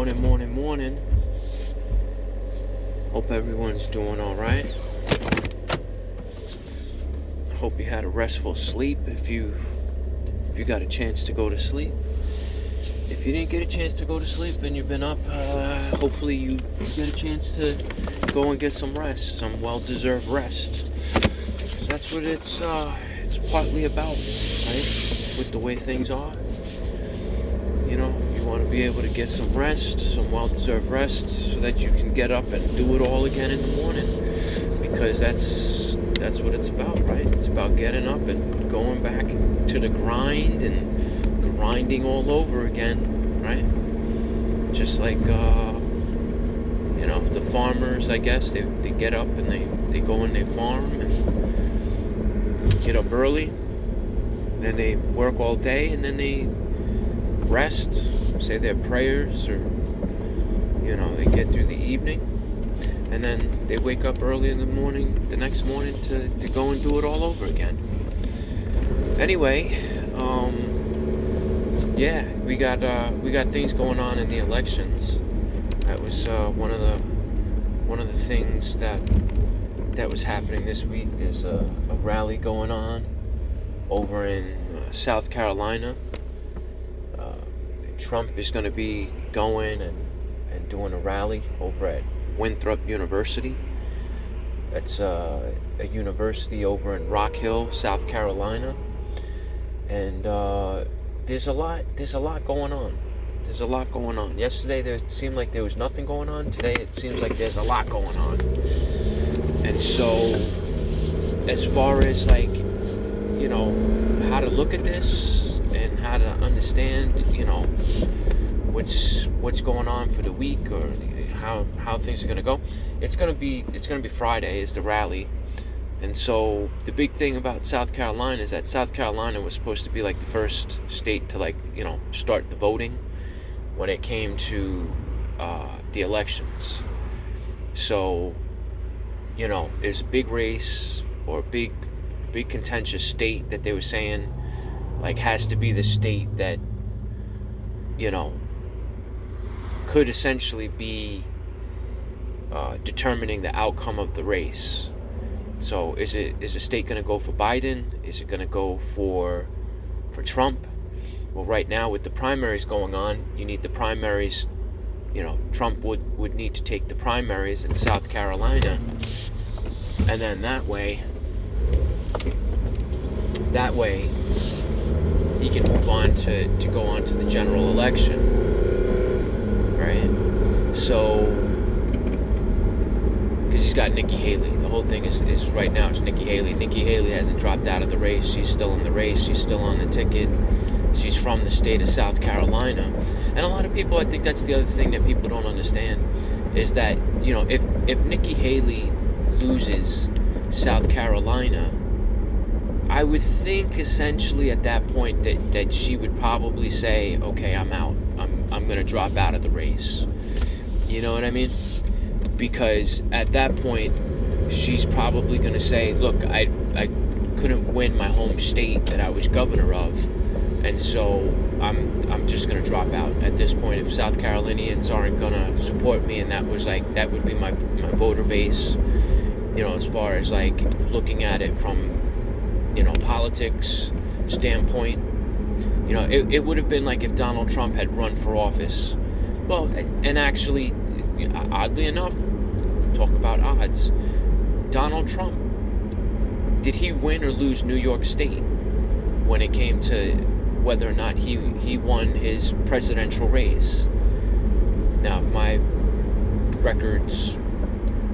Morning. Hope everyone's doing all right. Hope you had a restful sleep if you got a chance to go to sleep. If you didn't get a chance to go to sleep and you've been up, hopefully you get a chance to go and get some rest, some well-deserved rest. 'Cause that's what it's partly about, right? With the way things are. You know, you want to be able to get some rest, some well-deserved rest, so that you can get up and do it all again in the morning. Because that's what it's about, right? It's about getting up and going back to the grind and grinding all over again, right? Just like, the farmers, I guess, they get up and they go and they farm and get up early. Then they work all day and then they rest, say their prayers, or they get through the evening, and then they wake up early in the morning, the next morning, to go and do it all over again. Anyway, we got things going on in the elections. That was one of the things that was happening this week. There's a rally going on over in South Carolina. Trump is going to be going and doing a rally over at Withrope University. That's a university over in Rock Hill, South Carolina. And there's a lot going on. There's a lot going on. Yesterday there seemed like there was nothing going on. Today it seems like there's a lot going on. And so, as far as how to look at this and how to understand, what's going on for the week, or how things are going to go. It's going to be Friday is the rally. And so the big thing about South Carolina is that South Carolina was supposed to be like the first state to start the voting when it came to the elections. So, there's a big race or a big contentious state that they were saying has to be the state that could essentially be determining the outcome of the race. So is a state going to go for Biden? Is it going to go for Trump? Well, right now with the primaries going on, you need the primaries. Trump would need to take the primaries in South Carolina, and then that way he can move on to go on to the general election, right? So, because he's got Nikki Haley. The whole thing is right now it's Nikki Haley. Nikki Haley hasn't dropped out of the race. She's still in the race. She's still on the ticket. She's from the state of South Carolina. And a lot of people, I think that's the other thing that people don't understand, is that, if Nikki Haley loses South Carolina, I would think essentially at that point that she would probably say, okay, I'm out. I'm going to drop out of the race. You know what I mean? Because at that point, she's probably going to say, look, I couldn't win my home state that I was governor of, and so I'm just going to drop out at this point. If South Carolinians aren't going to support me, and that would be my voter base, as far as looking at it from politics standpoint, it would have been like if Donald Trump had run for office. Well, and actually, oddly enough, talk about odds, Donald Trump, did he win or lose New York State when it came to whether or not he won his presidential race? Now, if my records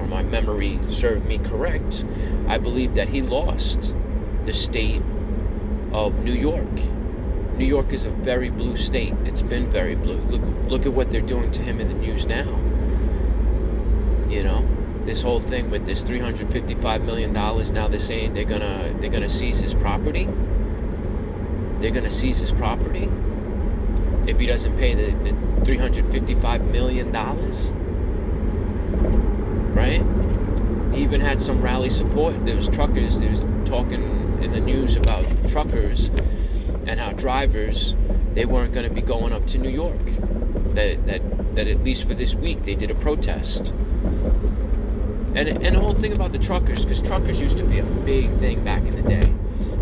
or my memory serve me correct, I believe that he lost the state of New York. New York is a very blue state. It's been very blue. Look at what they're doing to him in the news now. This whole thing with this $355 million. Now they're saying they're gonna seize his property. They're gonna seize his property if he doesn't pay the $355 million. Right? He even had some rally support. There was truckers. There was talking in the news about truckers and how drivers, they weren't going to be going up to New York. That that at least for this week they did a protest. And the whole thing about the truckers, because truckers used to be a big thing back in the day.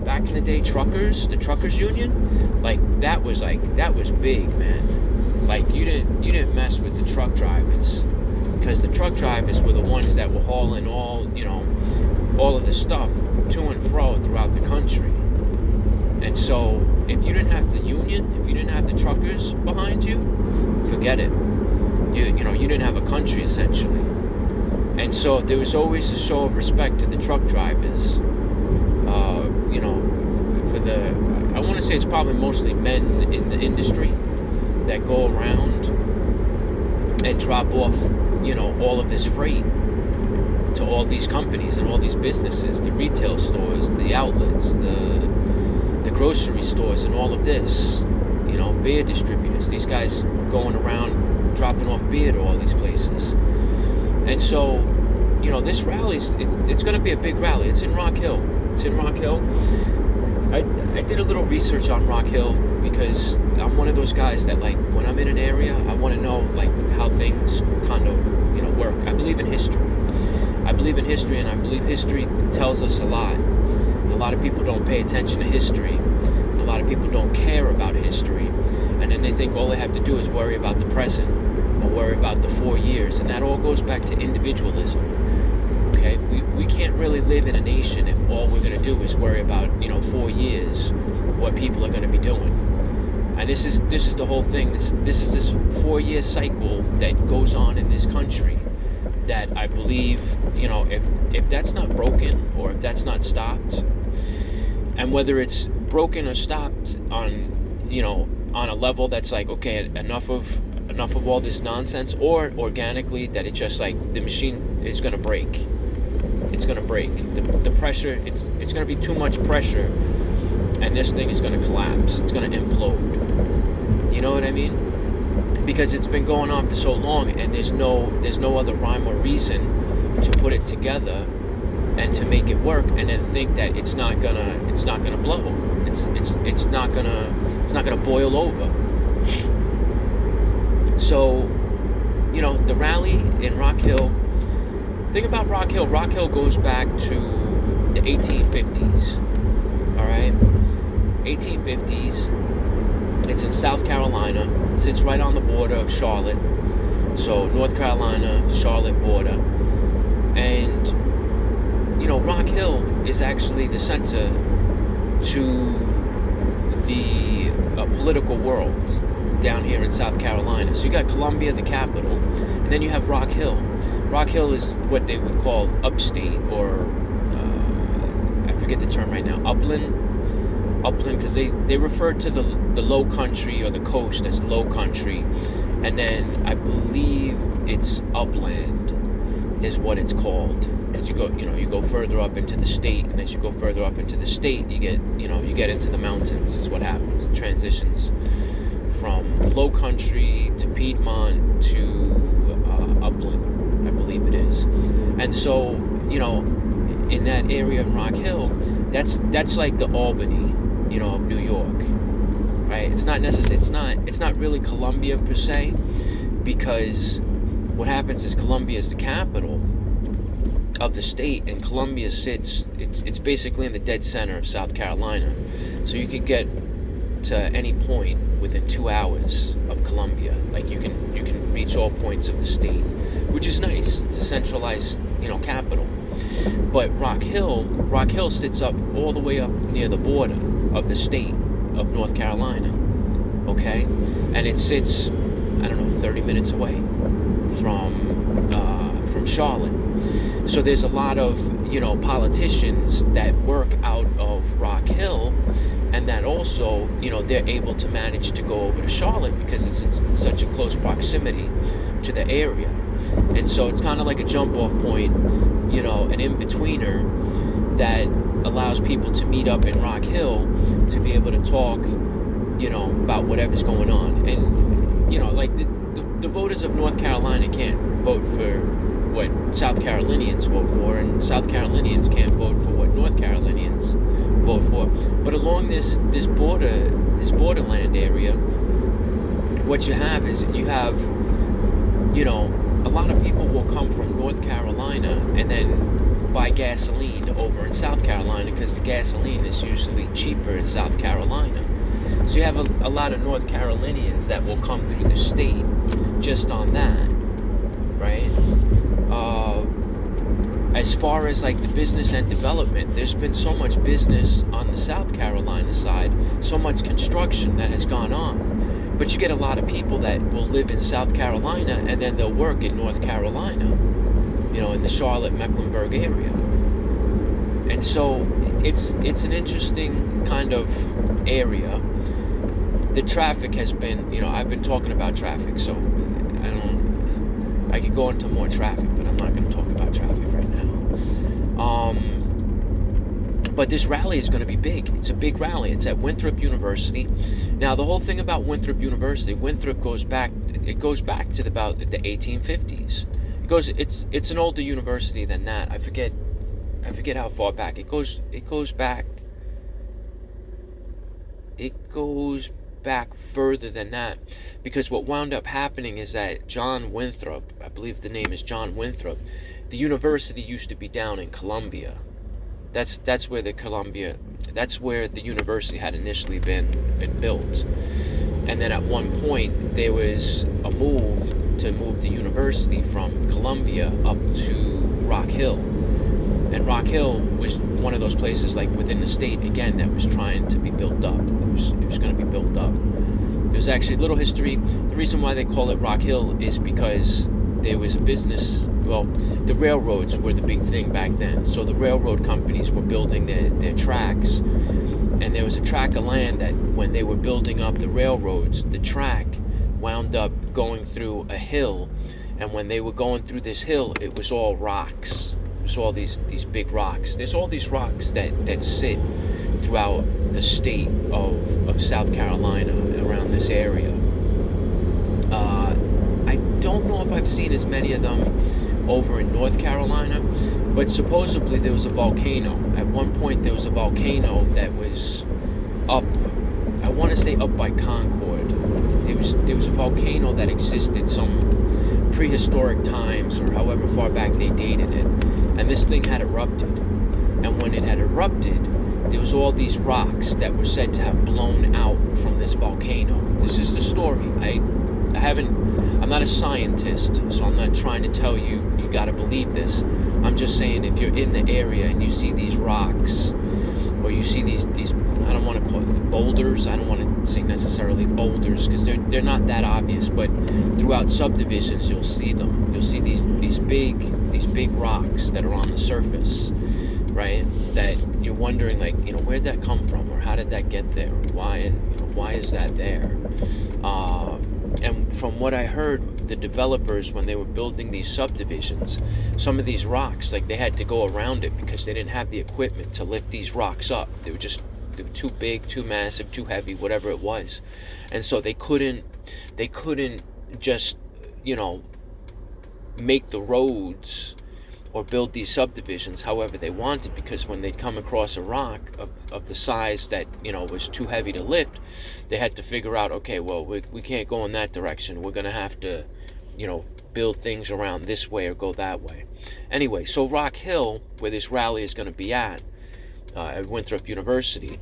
Back in the day, the truckers union, like that was big, man. Like you didn't mess with the truck drivers, because the truck drivers were the ones that were hauling all of the stuff to and fro throughout the country. And so if you didn't have the union, if you didn't have the truckers behind you, forget it. You didn't have a country, essentially. And so there was always a show of respect to the truck drivers. I want to say it's probably mostly men in the industry that go around and drop off, all of this freight to all these companies and all these businesses, the retail stores, the outlets, the grocery stores, and all of this, beer distributors. These guys going around dropping off beer to all these places. And so, this rally, it's going to be a big rally. It's in Rock Hill. I did a little research on Rock Hill because I'm one of those guys that, like, when I'm in an area, I want to know, like, how things kind of, work. I believe in history. And I believe history tells us a lot. And a lot of people don't pay attention to history. And a lot of people don't care about history. And then they think all they have to do is worry about the present or worry about the 4 years. And that all goes back to individualism. Okay, we can't really live in a nation if all we're going to do is worry about 4 years what people are going to be doing. And this is the whole thing. This is this 4-year cycle that goes on in this country that I believe if that's not broken or if that's not stopped, and whether it's broken or stopped on a level that's like, okay, enough of all this nonsense, or organically that it's just like the machine is going to break. It's going to break. The pressure, it's going to be too much pressure, and this thing is going to collapse. It's going to implode. You know what I mean? Because it's been going on for so long, and there's no other rhyme or reason to put it together and to make it work, and then think that it's not gonna blow. It's not gonna boil over. So, the rally in Rock Hill. Think about Rock Hill. Rock Hill goes back to the 1850s. All right, 1850s. It's in South Carolina. It sits right on the border of Charlotte. So North Carolina, Charlotte border. And, Rock Hill is actually the center to the political world down here in South Carolina. So you got Columbia, the capital, and then you have Rock Hill. Rock Hill is what they would call upstate, or I forget the term right now, upland, because they refer to the low country or the coast as low country, and then I believe it's upland is what it's called, because you go further up into the state, and as you go further up into the state, you get into the mountains is what happens. It transitions from low country to Piedmont to upland, I believe it is. And so in that area in Rock Hill, that's like the Albany of New York, right? It's not necessarily, it's not really Columbia per se, because what happens is Columbia is the capital of the state, and Columbia it's basically in the dead center of South Carolina. So you could get to any point within 2 hours of Columbia. Like you can reach all points of the state, which is nice. It's a centralized, capital. But Rock Hill sits up all the way up near the border of the state of North Carolina, okay? And it sits, 30 minutes away from Charlotte. So there's a lot of, politicians that work out of Rock Hill, and that also, they're able to manage to go over to Charlotte because it's in such a close proximity to the area. And so it's kind of like a jump-off point, an in-betweener that allows people to meet up in Rock Hill to be able to talk, about whatever's going on. And, like the voters of North Carolina can't vote for what South Carolinians vote for, and South Carolinians can't vote for what North Carolinians vote for. But along this borderland area, what you have is you have you know, a lot of people will come from North Carolina and then buy gasoline over in South Carolina because the gasoline is usually cheaper in South Carolina. So you have a lot of North Carolinians that will come through the state just on that, right? As far as like the business and development, there's been so much business on the South Carolina side, so much construction that has gone on. But you get a lot of people that will live in South Carolina and then they'll work in North Carolina, you know, in the Charlotte, Mecklenburg area. And so it's an interesting kind of area. The traffic has been, you know, I've been talking about traffic, so I could go into more traffic, but I'm not going to talk about traffic right now. But this rally is going to be big. It's a big rally. It's at Withrope University. Now, the whole thing about Withrope University, Withrope goes back to about the 1850s. It's an older university than that. I forget how far back. It goes back further than that, because what wound up happening is that John Withrope, I believe the name is John Withrope, the university used to be down in Columbia. That's where the university had initially been built. And then at one point there was a move to move the university from Columbia up to Rock Hill. And Rock Hill was one of those places, like within the state, again, that was trying to be built up. It was going to be built up. There's actually little history. The reason why they call it Rock Hill is because there was a business, well, the railroads were the big thing back then. So the railroad companies were building their tracks. And there was a tract of land that when they were building up the railroads, the track wound up going through a hill. And when they were going through this hill, it was all rocks. There's all these big rocks. There's all these rocks that sit throughout the state of South Carolina, around this area. I don't know if I've seen as many of them over in North Carolina, but supposedly there was a volcano. At one point there was a volcano that was up, I want to say up by Concord. There was a volcano that existed some prehistoric times, or however far back they dated it, and this thing had erupted. And when it had erupted, there was all these rocks that were said to have blown out from this volcano. This is the story. I'm not a scientist, so I'm not trying to tell you gotta believe this. I'm just saying, if you're in the area and you see these rocks, or you see these I don't want to call it boulders, I don't want to say necessarily boulders, because they're not that obvious, but throughout subdivisions you'll see them. You'll see these big rocks that are on the surface, right? That you're wondering, like, you know, where'd that come from, or how did that get there? Why is that there? And from what I heard, the developers, when they were building these subdivisions, some of these rocks, like, they had to go around it because they didn't have the equipment to lift these rocks up. They were too big, too massive, too heavy, whatever it was. And so they couldn't just, you know, make the roads or build these subdivisions however they wanted, because when they'd come across a rock of the size that, you know, was too heavy to lift, they had to figure out, okay, well, we can't go in that direction. We're going to have to, you know, build things around this way or go that way. Anyway, so Rock Hill, where this rally is going to be at Withrope University,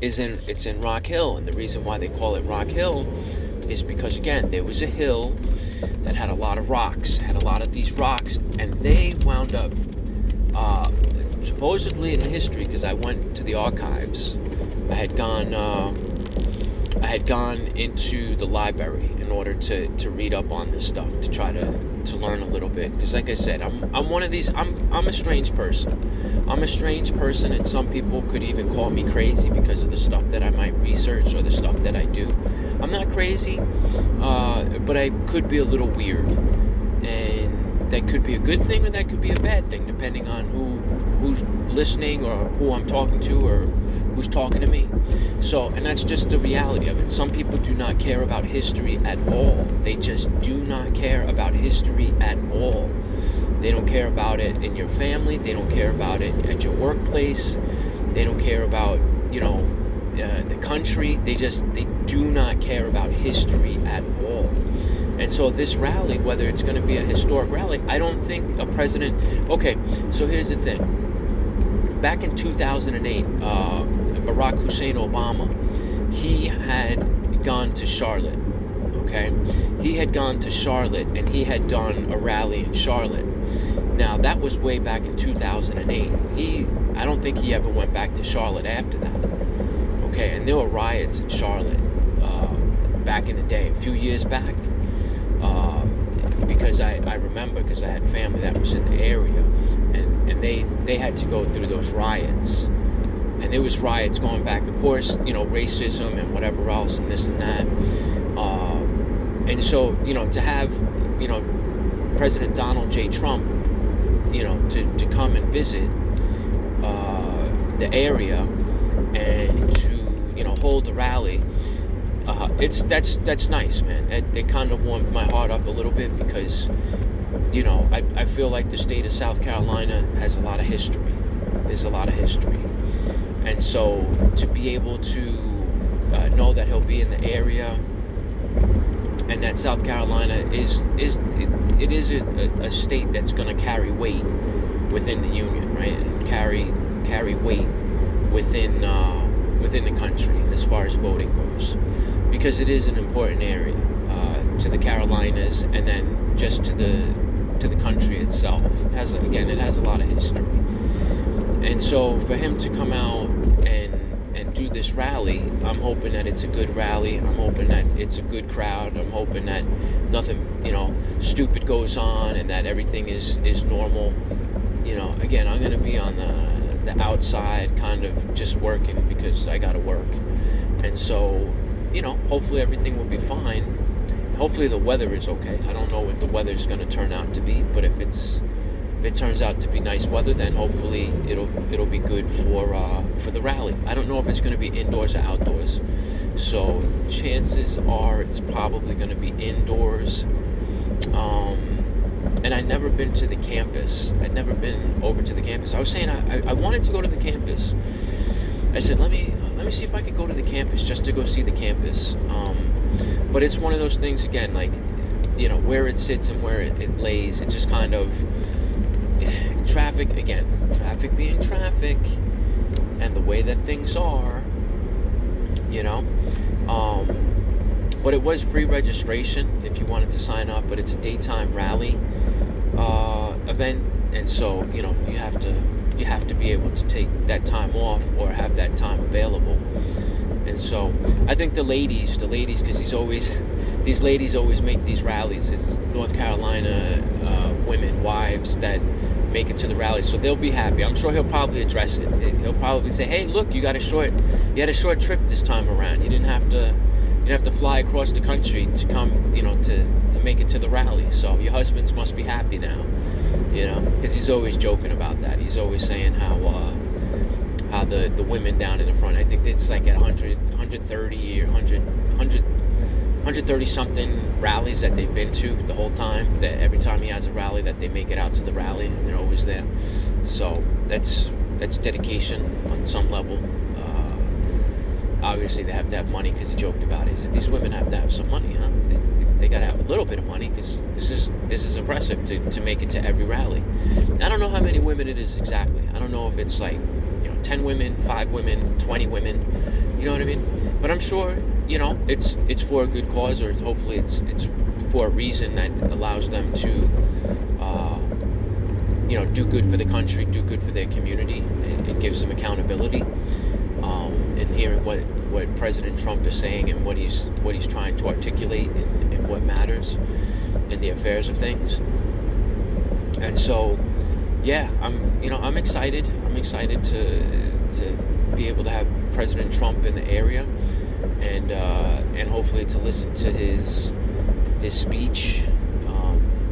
it's in Rock Hill. And the reason why they call it Rock Hill is because, again, there was a hill that had a lot of rocks, had a lot of these rocks, and they wound up, supposedly in the history, because I went to the archives, I had gone into the library in order to read up on this stuff, to try to learn a little bit, because, like I said, I'm one of these, I'm a strange person. I'm a strange person, and some people could even call me crazy because of the stuff that I might research or the stuff that I do. I'm not crazy, but I could be a little weird, and that could be a good thing or that could be a bad thing, depending on who's listening, or who I'm talking to, or who's talking to me. So, and that's just the reality of it. Some people do not care about history at all. They just do not care about history at all. They don't care about it in your family. They don't care about it at your workplace. They don't care about, you know, the country. They do not care about history at all. And so this rally, whether it's going to be a historic rally, I don't think a president. Okay, so here's the thing. Back in 2008, Barack Hussein Obama, he had gone to Charlotte. Okay, he had gone to Charlotte and he had done a rally in Charlotte. Now that was way back in 2008. I don't think he ever went back to Charlotte after that. Okay, and there were riots in Charlotte back in the day, a few years back, because I remember, because I had family that was in the area, and they had to go through those riots, and there was riots going back, of course, racism and whatever else and this and that, and so to have President Donald J. Trump to come and visit the area and to hold the rally, that's nice, man. It kind of warmed my heart up a little bit, because I feel like the state of South Carolina has a lot of history. There's a lot of history, and so to be able to know that he'll be in the area, and that South Carolina is a state that's going to carry weight within the union, right, and carry weight within the country as far as voting goes, because it is an important area to the Carolinas, and then just to the country itself. It has a lot of history, and so for him to come out and do this rally, I'm hoping that it's a good rally. I'm hoping that it's a good crowd. I'm hoping that nothing stupid goes on, and that everything is normal. Again, I'm going to be on the outside, kind of just working, because I got to work. And so, hopefully everything will be fine. Hopefully the weather is okay. I don't know what the weather's going to turn out to be, but if it turns out to be nice weather, then hopefully it'll be good for the rally. I don't know if it's going to be indoors or outdoors. So chances are it's probably going to be indoors. And I'd never been to the campus. I'd never been over to the campus. I was saying I wanted to go to the campus. I said, let me see if I could go to the campus, just to go see the campus. But it's one of those things, again, like, where it sits and where it lays. It just kind of, traffic being traffic, and the way that things are, but it was free registration if you wanted to sign up, but it's a daytime rally event, and so you have to be able to take that time off or have that time available. And so I think the ladies, because these ladies always make these rallies. It's North Carolina women, wives, that make it to the rally, so they'll be happy. I'm sure he'll probably address it. He'll probably say, hey, look, you had a short trip this time around. You didn't have to fly across the country to come, to make it to the rally. So your husbands must be happy now, because he's always joking about that. He's always saying how the women down in the front, I think it's like at 130 or 130 something rallies that they've been to the whole time, that every time he has a rally that they make it out to the rally, and they're always there. So that's dedication on some level. Obviously they have to have money, because he joked about it. He said these women have to have some money, huh? They got to have a little bit of money, because this is impressive to make it to every rally. I don't know how many women it is exactly. I don't know if it's like 10 women, 5 women, 20 women, you know what I mean? But I'm sure it's for a good cause, or hopefully it's for a reason that allows them to do good for the country, do good for their community. It gives them accountability. And hearing what President Trump is saying, and what he's trying to articulate, and what matters in the affairs of things. And so, yeah, I'm excited. I'm excited to be able to have President Trump in the area, and hopefully to listen to his speech,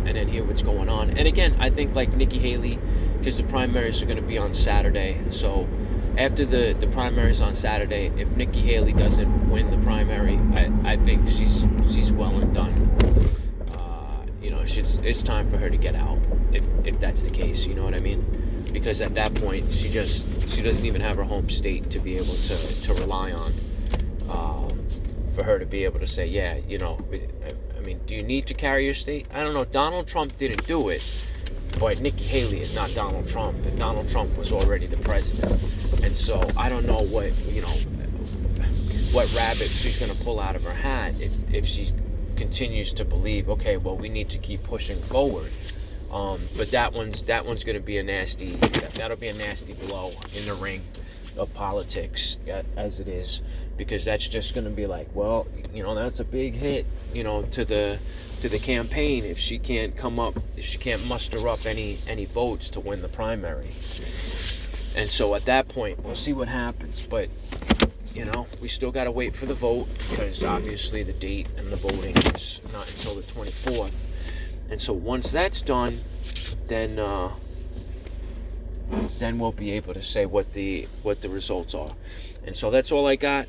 and then hear what's going on. And again, I think like Nikki Haley, because the primaries are going to be on Saturday, so after the primaries on Saturday, if Nikki Haley doesn't win the primary, I think she's well and done. It's time for her to get out, if that's the case. You know what I mean? because at that point she doesn't even have her home state to be able to rely on, for her to be able to say, yeah, I mean, do you need to carry your state? I don't know. Donald Trump didn't do it, but Nikki Haley is not Donald Trump, and Donald Trump was already the president. And so I don't know what rabbit she's going to pull out of her hat if she continues to believe, okay, well, we need to keep pushing forward. But that one's going to be that'll be a nasty blow in the ring of politics, as it is, because that's just going to be like, well, that's a big hit, to the campaign if she can't muster up any votes to win the primary. And so at that point, we'll see what happens. But we still got to wait for the vote, because obviously the date and the voting is not until the 24th. And so once that's done, then we'll be able to say what the results are. And so that's all I got.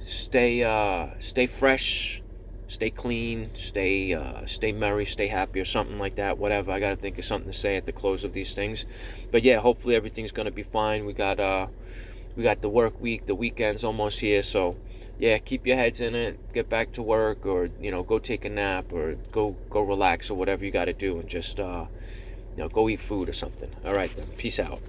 Stay fresh, stay clean, stay merry, stay happy, or something like that. Whatever. I gotta think of something to say at the close of these things. But yeah, hopefully everything's gonna be fine. We got the work week, the weekend's almost here, so yeah, keep your heads in it, get back to work, or go take a nap, or go relax, or whatever you got to do, and just go eat food or something. All right then, peace out.